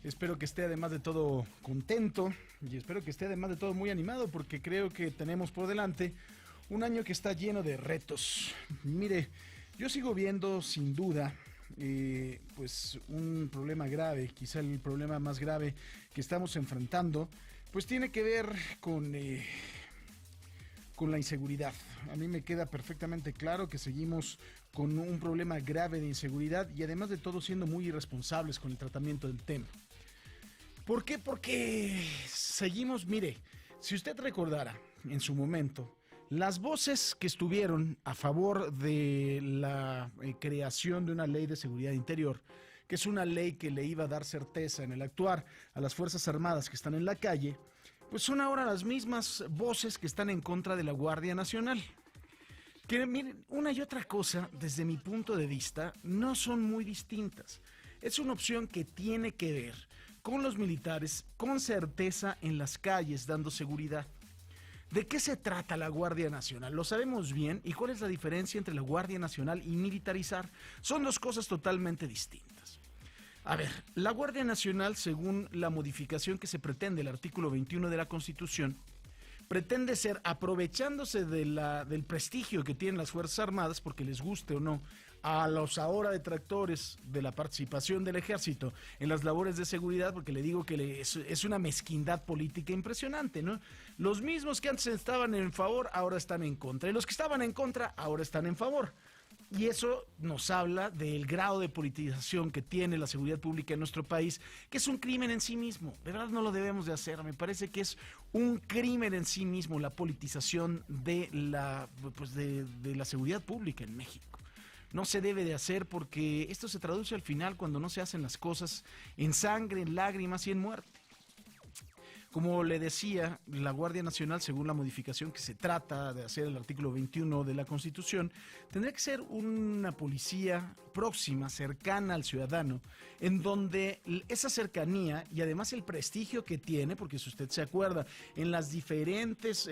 Espero que esté además de todo contento y espero que esté además de todo muy animado porque creo que tenemos por delante un año que está lleno de retos. Mire, yo sigo viendo sin duda pues un problema grave, quizá el problema más grave que estamos enfrentando, pues tiene que ver con la inseguridad. A mí me queda perfectamente claro que seguimos con un problema grave de inseguridad y además de todo siendo muy irresponsables con el tratamiento del tema. ¿Por qué? Porque seguimos, mire, si usted recordara en su momento, las voces que estuvieron a favor de la creación de una ley de seguridad interior, que es una ley que le iba a dar certeza en el actuar a las Fuerzas Armadas que están en la calle, pues son ahora las mismas voces que están en contra de la Guardia Nacional. Que miren, una y otra cosa, desde mi punto de vista, no son muy distintas. Es una opción que tiene que ver con los militares con certeza en las calles dando seguridad. ¿De qué se trata la Guardia Nacional? Lo sabemos bien. ¿Y cuál es la diferencia entre la Guardia Nacional y militarizar? Son dos cosas totalmente distintas. A ver, la Guardia Nacional, según la modificación que se pretende, el artículo 21 de la Constitución, pretende ser, aprovechándose del prestigio que tienen las Fuerzas Armadas, porque les guste o no, a los ahora detractores de la participación del Ejército en las labores de seguridad, porque le digo que es una mezquindad política impresionante, ¿no? Los mismos que antes estaban en favor, ahora están en contra, y los que estaban en contra, ahora están en favor. Y eso nos habla del grado de politización que tiene la seguridad pública en nuestro país, que es un crimen en sí mismo. De verdad no lo debemos de hacer. Me parece que es un crimen en sí mismo la politización de la seguridad pública en México. No se debe de hacer porque esto se traduce al final cuando no se hacen las cosas en sangre, en lágrimas y en muerte. Como le decía, la Guardia Nacional, según la modificación que se trata de hacer el artículo 21 de la Constitución, tendría que ser una policía próxima, cercana al ciudadano, en donde esa cercanía y además el prestigio que tiene, porque si usted se acuerda, en las diferentes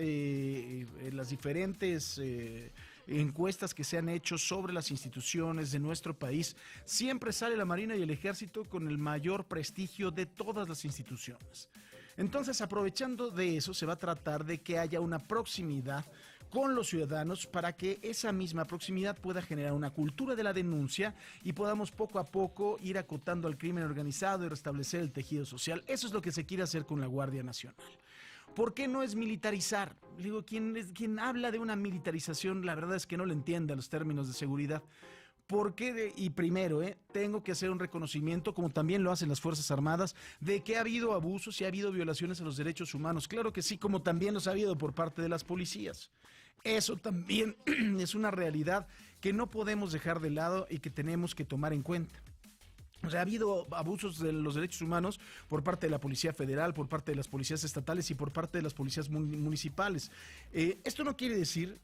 encuestas que se han hecho sobre las instituciones de nuestro país, siempre sale la Marina y el Ejército con el mayor prestigio de todas las instituciones. Entonces, aprovechando de eso, se va a tratar de que haya una proximidad con los ciudadanos para que esa misma proximidad pueda generar una cultura de la denuncia y podamos poco a poco ir acotando al crimen organizado y restablecer el tejido social. Eso es lo que se quiere hacer con la Guardia Nacional. ¿Por qué no es militarizar? Digo, quien habla de una militarización, la verdad es que no le entiende a los términos de seguridad. Porque, y primero, tengo que hacer un reconocimiento, como también lo hacen las Fuerzas Armadas, de que ha habido abusos y ha habido violaciones a los derechos humanos. Claro que sí, como también los ha habido por parte de las policías. Eso también es una realidad que no podemos dejar de lado y que tenemos que tomar en cuenta. O sea, ha habido abusos de los derechos humanos por parte de la Policía Federal, por parte de las policías estatales y por parte de las policías municipales. Esto no quiere decir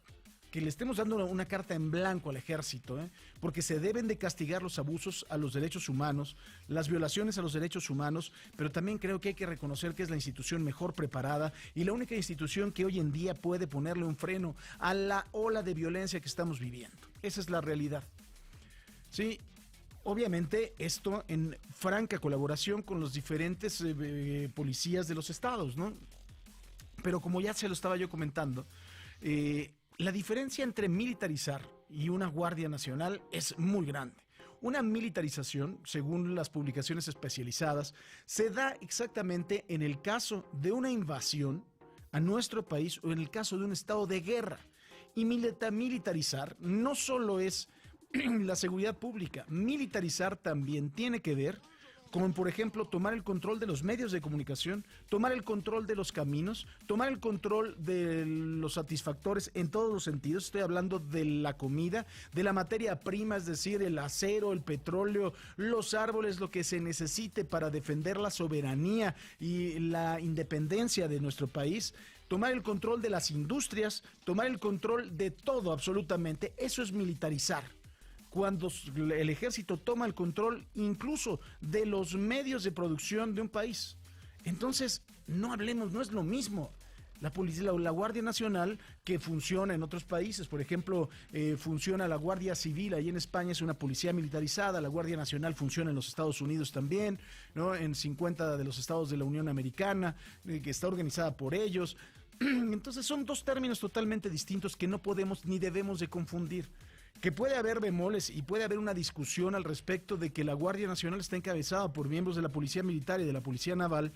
que le estemos dando una carta en blanco al Ejército, porque se deben de castigar los abusos a los derechos humanos, las violaciones a los derechos humanos, pero también creo que hay que reconocer que es la institución mejor preparada y la única institución que hoy en día puede ponerle un freno a la ola de violencia que estamos viviendo. Esa es la realidad. Sí. Obviamente esto en franca colaboración con los diferentes policías de los estados, ¿no? Pero como ya se lo estaba yo comentando, la diferencia entre militarizar y una Guardia Nacional es muy grande. Una militarización, según las publicaciones especializadas, se da exactamente en el caso de una invasión a nuestro país o en el caso de un estado de guerra. Y militarizar no solo es la seguridad pública, militarizar también tiene que ver con, por ejemplo, tomar el control de los medios de comunicación, tomar el control de los caminos, tomar el control de los satisfactores en todos los sentidos. Estoy hablando de la comida, de la materia prima, es decir, el acero, el petróleo, los árboles, lo que se necesite para defender la soberanía y la independencia de nuestro país. Tomar el control de las industrias, tomar el control de todo absolutamente, eso es militarizar. Cuando el ejército toma el control incluso de los medios de producción de un país. Entonces, no hablemos, no es lo mismo. La policía, la Guardia Nacional, que funciona en otros países, por ejemplo, funciona la Guardia Civil, ahí en España es una policía militarizada, la Guardia Nacional funciona en los Estados Unidos también, ¿no? En 50 de los estados de la Unión Americana, que está organizada por ellos. Entonces son dos términos totalmente distintos que no podemos ni debemos de confundir. Que puede haber bemoles y puede haber una discusión al respecto de que la Guardia Nacional está encabezada por miembros de la Policía Militar y de la Policía Naval.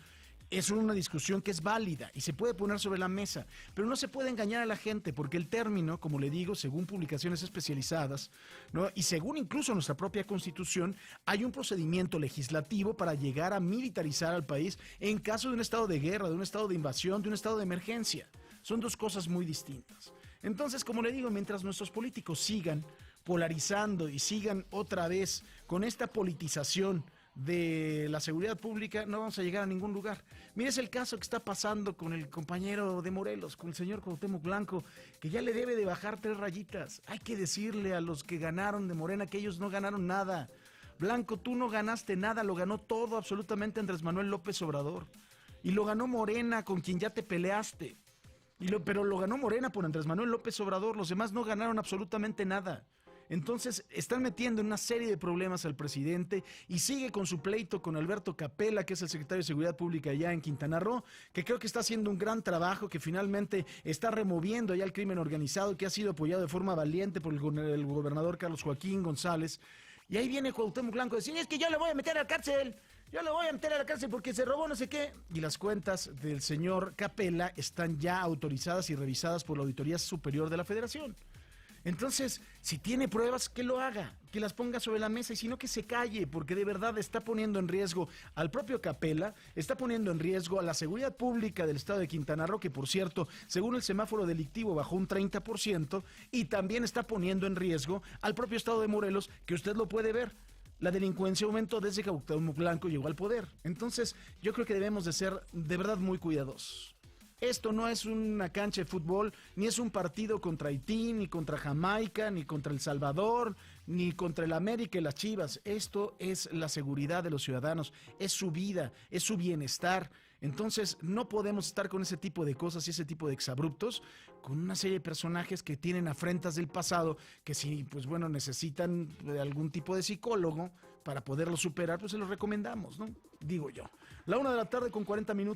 Es una discusión que es válida y se puede poner sobre la mesa, pero no se puede engañar a la gente porque el término, como le digo, según publicaciones especializadas, ¿no? Y según incluso nuestra propia Constitución, hay un procedimiento legislativo para llegar a militarizar al país en caso de un estado de guerra, de un estado de invasión, de un estado de emergencia. Son dos cosas muy distintas. Entonces, como le digo, mientras nuestros políticos sigan polarizando y sigan otra vez con esta politización de la seguridad pública, no vamos a llegar a ningún lugar. Mire, es el caso que está pasando con el compañero de Morelos, con el señor Cuauhtémoc Blanco, que ya le debe de bajar 3 rayitas. Hay que decirle a los que ganaron de Morena que ellos no ganaron nada. Blanco, tú no ganaste nada, lo ganó todo absolutamente Andrés Manuel López Obrador. Y lo ganó Morena, con quien ya te peleaste. Pero lo ganó Morena por Andrés Manuel López Obrador, los demás no ganaron absolutamente nada. Entonces están metiendo en una serie de problemas al presidente y sigue con su pleito con Alberto Capella, que es el secretario de Seguridad Pública allá en Quintana Roo, que creo que está haciendo un gran trabajo, que finalmente está removiendo ya el crimen organizado, que ha sido apoyado de forma valiente por el gobernador Carlos Joaquín González. Y ahí viene Cuauhtémoc Blanco a decir, es que yo le voy a meter a la cárcel. Yo lo voy a meter a la cárcel porque se robó no sé qué. Y las cuentas del señor Capella están ya autorizadas y revisadas por la Auditoría Superior de la Federación. Entonces, si tiene pruebas, que lo haga, que las ponga sobre la mesa y si no, que se calle, porque de verdad está poniendo en riesgo al propio Capella, está poniendo en riesgo a la seguridad pública del estado de Quintana Roo, que por cierto, según el semáforo delictivo bajó un 30%, y también está poniendo en riesgo al propio estado de Morelos, que usted lo puede ver. La delincuencia aumentó desde que Cuauhtémoc Blanco llegó al poder. Entonces, yo creo que debemos de ser de verdad muy cuidadosos. Esto no es una cancha de fútbol, ni es un partido contra Haití, ni contra Jamaica, ni contra El Salvador, ni contra el América y las Chivas. Esto es la seguridad de los ciudadanos, es su vida, es su bienestar. Entonces no podemos estar con ese tipo de cosas y ese tipo de exabruptos con una serie de personajes que tienen afrentas del pasado, que si pues bueno necesitan de algún tipo de psicólogo para poderlo superar, pues se los recomendamos, ¿no? Digo yo. 1:40 p.m.